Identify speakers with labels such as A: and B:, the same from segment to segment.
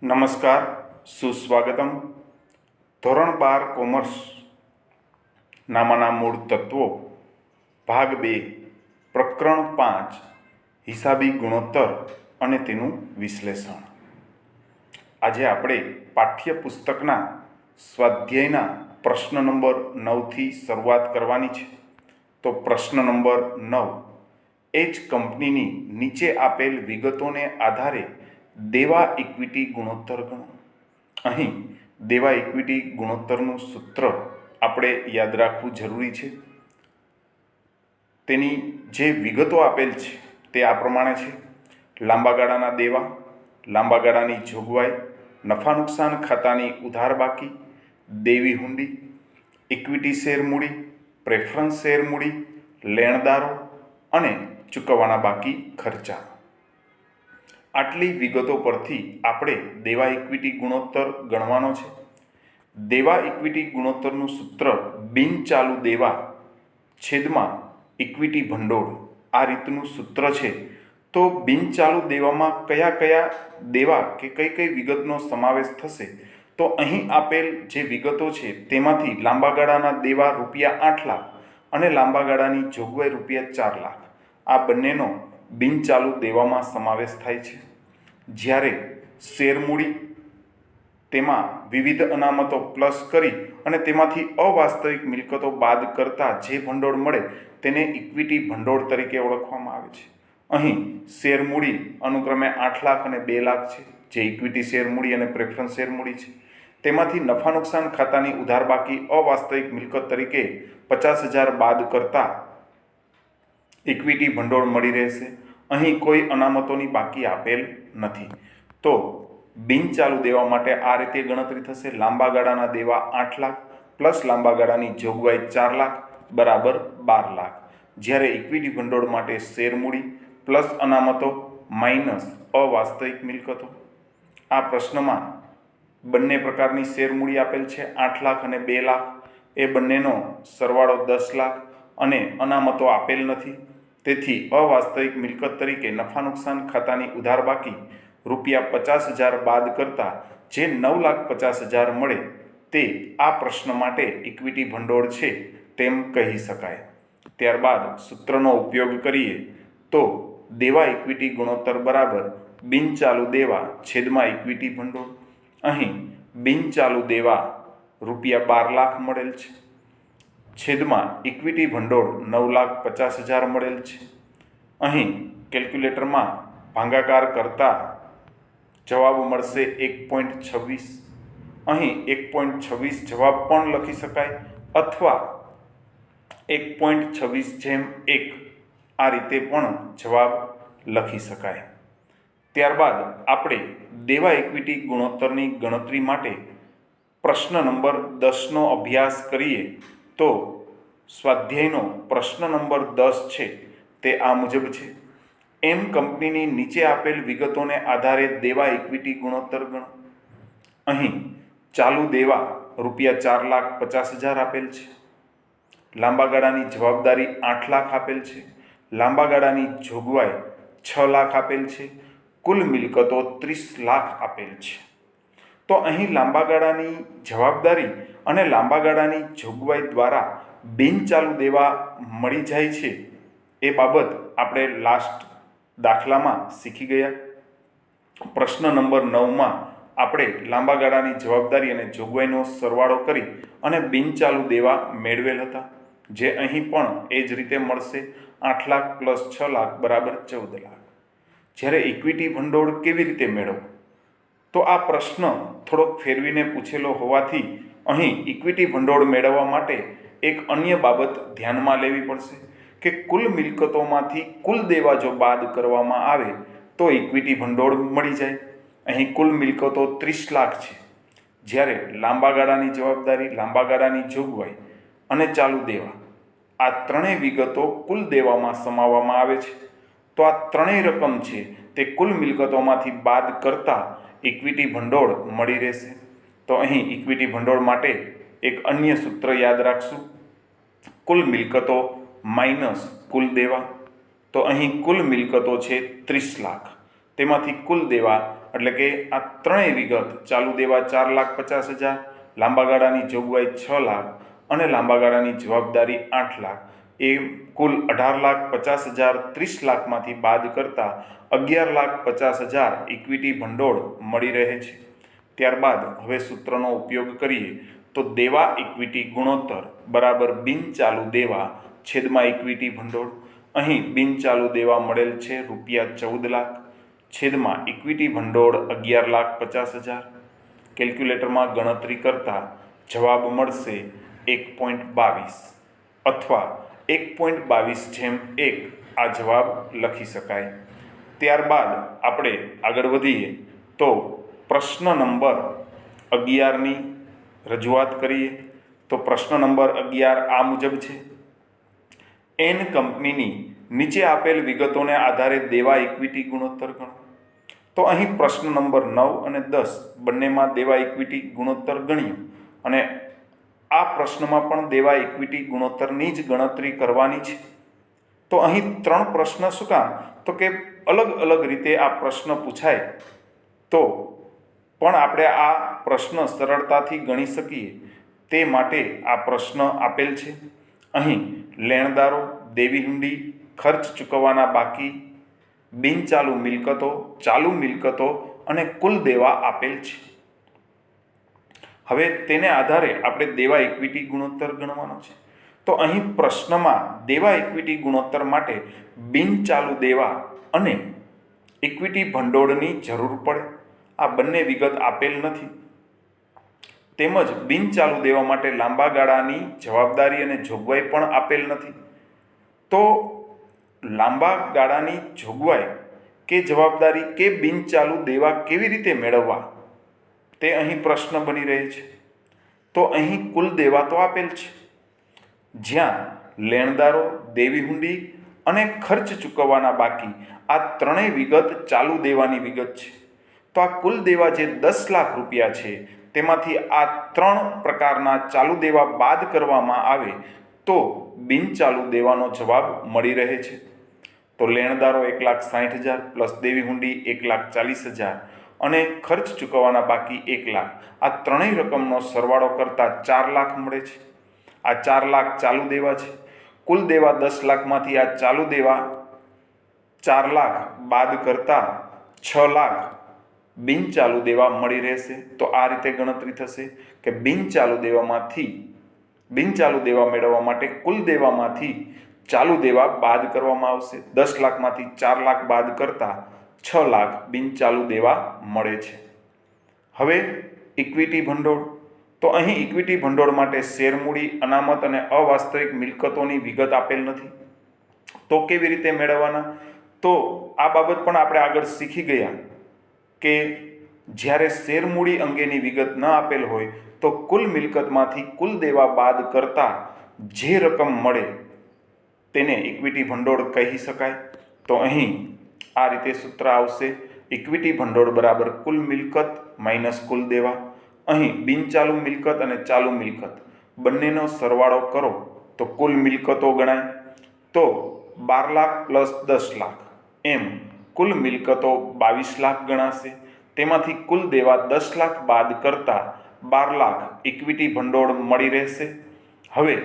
A: નમસ્કાર, સુસ્વાગતમ. ધોરણ 12 કોમર્સ નામાના મૂળ તત્વો ભાગ 2 પ્રકરણ 5 હિસાબી ગુણોત્તર અને તેનું વિશ્લેષણ. આજે આપણે પાઠ્યપુસ્તકના સ્વાધ્યાયના પ્રશ્ન નંબર 9થી શરૂઆત કરવાની છે. તો પ્રશ્ન નંબર 9, એ જ કંપનીની નીચે આપેલ વિગતોને આધારે દેવા ઇક્વિટી ગુણોત્તર ગણો. અહીં દેવા ઇક્વિટી ગુણોત્તરનું સૂત્ર આપણે યાદ રાખવું જરૂરી છે. તેની જે વિગતો આપેલ છે તે આ પ્રમાણે છે: લાંબા ગાળાના દેવા, લાંબા ગાળાની જોગવાઈ, નફા નુકસાન ખાતાની ઉધાર બાકી, દેવી હુંડી, ઇક્વિટી શેર મૂડી, પ્રેફરન્સ શેર મૂડી, લેણદારો અને ચૂકવવાના બાકી ખર્ચા. આટલી વિગતો પરથી આપણે દેવા ઇક્વિટી ગુણોત્તર ગણવાનો છે. દેવા ઇક્વિટી ગુણોત્તરનું સૂત્ર બિનચાલુ દેવા છેદમાં ઇક્વિટી ભંડોળ આ રીતનું સૂત્ર છે. તો બિનચાલુ દેવામાં કયા કયા દેવા કે કઈ કઈ વિગતનો સમાવેશ થશે? તો અહીં આપેલ જે વિગતો છે તેમાંથી લાંબા ગાળાના દેવા ₹8 લાખ અને લાંબા ગાળાની જોગવાઈ ₹4 લાખ આ બંનેનો બિનચાલુ દેવામાં સમાવેશ થાય છે. જ્યારે શેર મૂડી, તેમાં વિવિધ અનામતો પ્લસ કરી અને તેમાંથી અવાસ્તવિક મિલકતો બાદ કરતાં જે ભંડોળ મળે તેને ઇક્વિટી ભંડોળ તરીકે ઓળખવામાં આવે છે. અહીં શેર મૂડી અનુક્રમે 8 લાખ અને 2 લાખ છે, જે ઇક્વિટી શેર મૂડી અને પ્રેફરન્સ શેર મૂડી છે. તેમાંથી નફા નુકસાન ખાતાની ઉધાર બાકી અવાસ્તવિક મિલકત તરીકે 50,000 બાદ કરતાં ઇક્વિટી ભંડોળ મળી રહેશે. અહીં કોઈ અનામતોની બાકી આપેલ નથી. તો બિનચાલુ દેવા માટે આ રીતે ગણતરી થશે: લાંબા ગાળાના દેવા 8 લાખ પ્લસ લાંબા ગાળાની જોગવાઈ 4 લાખ બરાબર 12 લાખ. જ્યારે ઇક્વિટી ભંડોળ માટે શેર મૂડી પ્લસ અનામતો માઇનસ અવાસ્તવિક મિલકતો. આ પ્રશ્નમાં બંને પ્રકારની શેર મૂડી આપેલ છે, 8 લાખ અને 2 લાખ. એ બંનેનો સરવાળો 10 લાખ અને અનામતો આપેલ નથી. તેથી અવાસ્તવિક મિલકત તરીકે નફા નુકસાન ખાતાની ઉધાર બાકી ₹50,000 બાદ કરતાં જે 9,50,000 મળે તે આ પ્રશ્ન માટે ઇક્વિટી ભંડોળ છે તેમ કહી શકાય. ત્યારબાદ સૂત્રનો ઉપયોગ કરીએ તો દેવા ઇક્વિટી ગુણોત્તર બરાબર બિનચાલુ દેવા છેદમાં ઇક્વિટી ભંડોળ. અહીં બિનચાલુ દેવા ₹12 લાખ મળેલ છે છેદમાં ઇક્વિટી ભંડોળ 9,50,000 મળેલ છે. અહીં કેલ્ક્યુલેટરમાં ભાગાકાર કરતા જવાબ મળશે 1.26. અહીં 1.26 જવાબ પણ લખી શકાય અથવા 1.26/1 આ રીતે પણ જવાબ લખી શકાય. ત્યારબાદ આપણે દેવા ઇક્વિટી ગુણોત્તરની ગણતરી માટે પ્રશ્ન નંબર 10નો અભ્યાસ કરીએ તો સ્વાધ્યાયનો પ્રશ્ન નંબર 10 છે તે આ મુજબ છે: એમ કંપનીની નીચે આપેલ વિગતોને આધારે દેવા ઇક્વિટી ગુણોત્તર ગણો. અહીં ચાલુ દેવા ₹4,50,000 આપેલ છે, લાંબા ગાળાની જવાબદારી 8 લાખ આપેલ છે, લાંબા ગાળાની જોગવાઈ 6 લાખ આપેલ છે, કુલ મિલકતો 30 લાખ આપેલ છે. તો અહીં લાંબા ગાળાની જવાબદારી અને લાંબા ગાળાની જોગવાઈ દ્વારા બિનચાલુ દેવા મળી જાય છે એ બાબત આપણે લાસ્ટ દાખલામાં શીખી ગયા. પ્રશ્ન નંબર 9માં આપણે લાંબા ગાળાની જવાબદારી અને જોગવાઈનો સરવાળો કરી અને બિનચાલુ દેવા મેળવેલ હતા, જે અહીં પણ એ જ રીતે મળશે: 8 લાખ પ્લસ 6 લાખ બરાબર 14 લાખ. જ્યારે ઇક્વિટી ભંડોળ કેવી રીતે મેળવવું? તો આ પ્રશ્ન થોડોક ફેરવીને પૂછેલો હોવાથી અહીં ઇક્વિટી ભંડોળ મેળવવા માટે એક અન્ય બાબત ધ્યાનમાં લેવી પડશે કે કુલ મિલકતોમાંથી કુલ દેવા જો બાદ કરવામાં આવે તો ઇક્વિટી ભંડોળ મળી જાય. અહીં કુલ મિલકતો 30 લાખ છે, જ્યારે લાંબા ગાળાની જવાબદારી, લાંબા ગાળાની જોગવાઈ અને ચાલુ દેવા આ ત્રણેય વિગતો કુલ દેવામાં સમાવવામાં આવે છે. તો આ ત્રણેય રકમ છે તે કુલ મિલકતોમાંથી બાદ કરતાં ઇક્વિટી ભંડોળ મળી રહેશે. તો અહીં ઇક્વિટી ભંડોળ માટે એક અન્ય સૂત્ર યાદ રાખશું: કુલ મિલકતો માઇનસ કુલ દેવા. તો અહીં કુલ મિલકતો છે 30 લાખ, તેમાંથી કુલ દેવા એટલે કે આ ત્રણેય વિગત, ચાલુ દેવા 4,50,000, લાંબા ગાળાની જોગવાઈ 6 લાખ અને લાંબા ગાળાની જવાબદારી 8 લાખ, એ કુલ 18,50,000 30 લાખમાંથી બાદ કરતા 11,50,000 ઇક્વિટી ભંડોળ મળી રહે છે. ત્યારબાદ હવે સૂત્રનો ઉપયોગ કરીએ તો દેવા ઇક્વિટી ગુણોત્તર બરાબર બિનચાલુ દેવા છેદમાં ઇક્વિટી ભંડોળ. અહીં બિનચાલુ દેવા મળેલ છે ₹14 લાખ છેદમાં ઇક્વિટી ભંડોળ 11,50,000. કેલ્ક્યુલેટરમાં ગણતરી કરતા જવાબ મળશે 1.22 અથવા 1.22/1 આ જવાબ લખી શકાય. ત્યારબાદ આપણે આગળ વધીએ તો પ્રશ્ન નંબર 11ની રજૂઆત કરીએ તો પ્રશ્ન નંબર 11 આ મુજબ છે. એન કંપનીની નીચે આપેલ વિગતોને આધારે દેવા ઇક્વિટી ગુણોત્તર ગણો. તો અહીં પ્રશ્ન નંબર 9 અને 10 બંનેમાં દેવા ઇક્વિટી ગુણોત્તર ગણ્યું અને આ પ્રશ્નમાં પણ દેવા ઇક્વિટી ગુણોત્તરની જ ગણતરી કરવાની છે. તો અહીં 3 પ્રશ્ન શું કામ? તો કે અલગ અલગ રીતે આ પ્રશ્ન પૂછાય તો પણ આપણે આ પ્રશ્ન સરળતાથી ગણી શકીએ તે માટે આ પ્રશ્ન આપેલ છે. અહીં લેણદારો, દેવી હુંડી, ખર્ચ ચૂકવવાના બાકી, બિનચાલુ મિલકતો, ચાલુ મિલકતો અને કુલ દેવા આપેલ છે. હવે તેને આધારે આપણે દેવા ઇક્વિટી ગુણોત્તર ગણવાનો છે. તો અહીં પ્રશ્નમાં દેવા ઇક્વિટી ગુણોત્તર માટે બિનચાલુ દેવા અને ઇક્વિટી ભંડોળની જરૂર પડે. આ બંને વિગત આપેલ નથી. તેમજ બિનચાલુ દેવા માટે લાંબા ગાળાની જવાબદારી અને જોગવાઈ પણ આપેલ નથી. તો લાંબા ગાળાની જોગવાઈ કે જવાબદારી કે બિનચાલુ દેવા કેવી રીતે મેળવવા તે અહીં પ્રશ્ન બની રહે છે. તો અહીં કુલ દેવા તો આપેલ છે, જ્યાં લેણદારો, દેવી હુંડી અને ખર્ચ ચૂકવવાના બાકી આ ત્રણેય વિગત ચાલુ દેવાની વિગત છે. તો આ કુલ દેવા જે 10 લાખ રૂપિયા છે તેમાંથી આ 3 પ્રકારના ચાલુ દેવા બાદ કરવામાં આવે તો બિનચાલુ દેવાનો જવાબ મળી રહે છે. તો લેણદારો 1,60,000 પ્લસ દેવી હુંડી 1,40,000 અને ખર્ચ ચૂકવવાના બાકી 1 લાખ, આ ત્રણેય રકમનો સરવાળો કરતાં 4 લાખ મળે છે. આ 4 લાખ ચાલુ દેવા છે. કુલ દેવા 10 લાખમાંથી આ ચાલુ દેવા 4 લાખ બાદ કરતા 6 લાખ બિનચાલુ દેવા મળી રહેશે. તો આ રીતે ગણતરી થશે કે બિનચાલુ દેવા મેળવવા માટે કુલ દેવામાંથી ચાલુ દેવા બાદ કરવામાં આવશે. 10 લાખમાંથી 4 લાખ બાદ કરતા 6 લાખ બિનચાલુ દેવા મળે છે. હવે ઇક્વિટી ભંડોળ. તો અહીં ઇક્વિટી ભંડોળ માટે શેર મૂડી, અનામત અને અવાસ્તવિક મિલકતોની વિગત આપેલ નથી. તો કેવી રીતે મેળવવાના? તો આ બાબત પણ આપણે આગળ શીખી ગયા કે જ્યારે શેર મૂડી અંગેની વિગત ન આપેલ હોય તો કુલ મિલકતમાંથી કુલ દેવા બાદ કરતા જે રકમ મળે તેને ઇક્વિટી ભંડોળ કહી શકાય. તો અહીં આ રીતે સૂત્ર આવશે: ઇક્વિટી ભંડોળ બરાબર કુલ મિલકત માઇનસ કુલ દેવા. અહીં બિનચાલુ મિલકત અને ચાલુ મિલકત બંનેનો સરવાળો કરો તો કુલ મિલકતો ગણાય. તો 12 લાખ પ્લસ 10 લાખ એમ કુલ મિલકતો 22 લાખ ગણાશે. તેમાંથી કુલ દેવા 10 લાખ બાદ કરતા 12 લાખ ઇક્વિટી ભંડોળ મળી રહેશે. હવે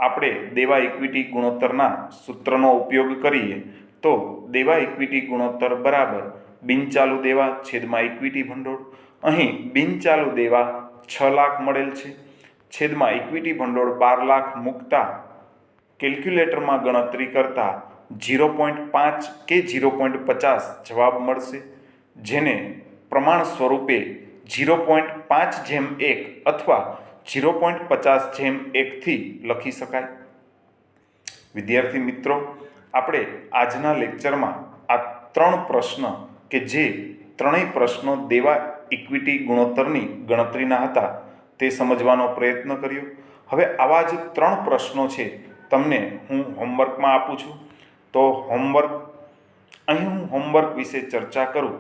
A: આપણે દેવા ઇક્વિટી ગુણોત્તરના સૂત્રનો ઉપયોગ કરીએ તો દેવા ઇક્વિટી ગુણોત્તર બરાબર બિનચાલુ દેવા છેદમાં ઇક્વિટી ભંડોળ. અહીં બિનચાલુ દેવા 6 લાખ મળેલ છે છેદમાં ઇક્વિટી ભંડોળ 12 લાખ મૂકતા કેલ્ક્યુલેટરમાં ગણતરી કરતા 0.5 કે 0.50 જવાબ મળશે, જેને પ્રમાણ સ્વરૂપે 0.5/1 અથવા 0.50/1 થી લખી શકાય. વિદ્યાર્થી મિત્રો, આપણે આજના લેક્ચરમાં આ 3 પ્રશ્ન કે જે ત્રણેય પ્રશ્નો દેવા ઇક્વિટી ગુણોત્તરની ગણતરીના હતા તે સમજવાનો પ્રયત્ન કર્યો. હવે આવા જ 3 પ્રશ્નો છે તમને હું હોમવર્કમાં આપું છું. તો અહીં હું હોમવર્ક વિશે ચર્ચા કરું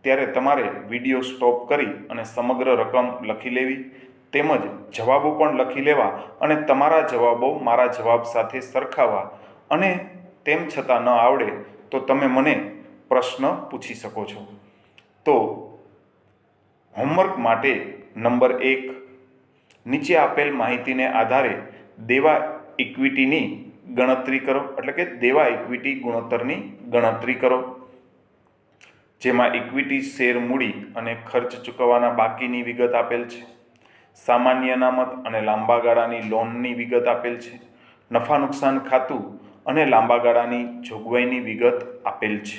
A: ત્યારે તમારે વિડીયો સ્ટોપ કરી અને સમગ્ર રકમ લખી લેવી, તેમજ જવાબો પણ લખી લેવા અને તમારા જવાબો મારા જવાબ સાથે સરખાવવા. અને તેમ છતાં ન આવડે તો તમે મને પ્રશ્ન પૂછી શકો છો. તો હોમવર્ક માટે નંબર 1, નીચે આપેલ માહિતીને આધારે દેવા ઇક્વિટીની ગણતરી કરો, એટલે કે દેવા ઇક્વિટી ગુણોત્તરની ગણતરી કરો, જેમાં ઇક્વિટી શેર મૂડી અને ખર્ચ ચૂકવવાના બાકીની વિગત આપેલ છે, સામાન્ય અનામત અને લાંબા ગાળાની લોનની વિગત આપેલ છે, નફા નુકસાન ખાતું અને લાંબા ગાળાની જોગવાઈની વિગત આપેલ છે.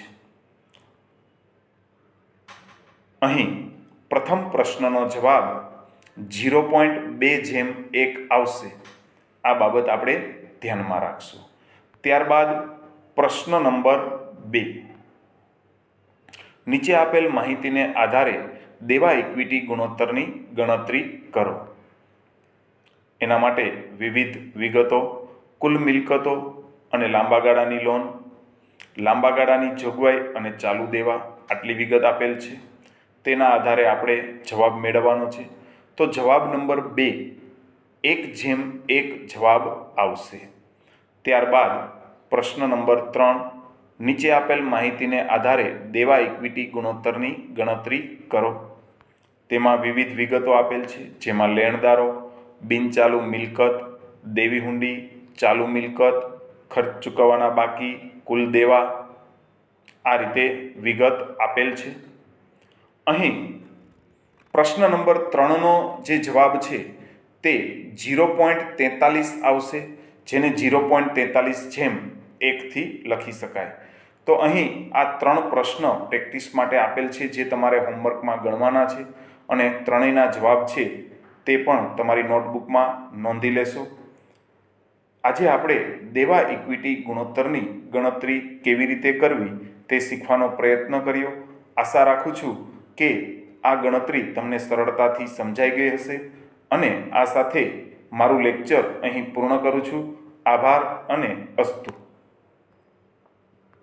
A: અહીં પ્રથમ પ્રશ્નનો જવાબ 0.2:1 આવશે. આ બાબત આપણે ધ્યાનમાં રાખશું. ત્યારબાદ પ્રશ્ન નંબર 2, નીચે આપેલ માહિતીને આધારે દેવા ઇક્વિટી ગુણોત્તરની ગણતરી કરો. એના માટે વિવિધ વિગતો, કુલ મિલકતો અને લાંબા ગાળાની લોન, લાંબા ગાળાની જોગવાઈ અને ચાલુ દેવા, આટલી વિગત આપેલ છે. તેના આધારે આપણે જવાબ મેળવવાનો છે. તો જવાબ નંબર 2 1:1 જવાબ આવશે. ત્યારબાદ પ્રશ્ન નંબર 3, નીચે આપેલ માહિતીને આધારે દેવા ઇક્વિટી ગુણોત્તરની ગણતરી કરો. તેમાં વિવિધ વિગતો આપેલ છે, જેમાં લેણદારો, બિનચાલુ મિલકત, દેવી હુંડી, ચાલુ મિલકત, ખર્ચ ચૂકવવાના બાકી, કુલ દેવા, આ રીતે વિગત આપેલ છે. અહીં પ્રશ્ન નંબર 3નો જે જવાબ છે તે 0.43 આવશે, જેને 0.43:1 લખી શકાય. તો અહીં આ 3 પ્રશ્ન પ્રેક્ટિસ માટે આપેલ છે, જે તમારે હોમવર્કમાં ગણવાના છે અને ત્રણેયના જવાબ છે તે પણ તમારી નોટબુકમાં નોંધી લેશો. આજે આપણે દેવા ઇક્વિટી ગુણોત્તરની ગણતરી કેવી રીતે કરવી તે શીખવાનો પ્રયત્ન કર્યો. આશા રાખું છું કે આ ગણતરી તમને સરળતાથી સમજાઈ ગઈ હશે અને આ સાથે મારું લેક્ચર અહીં પૂર્ણ કરું છું. આભાર અને અસ્તુ.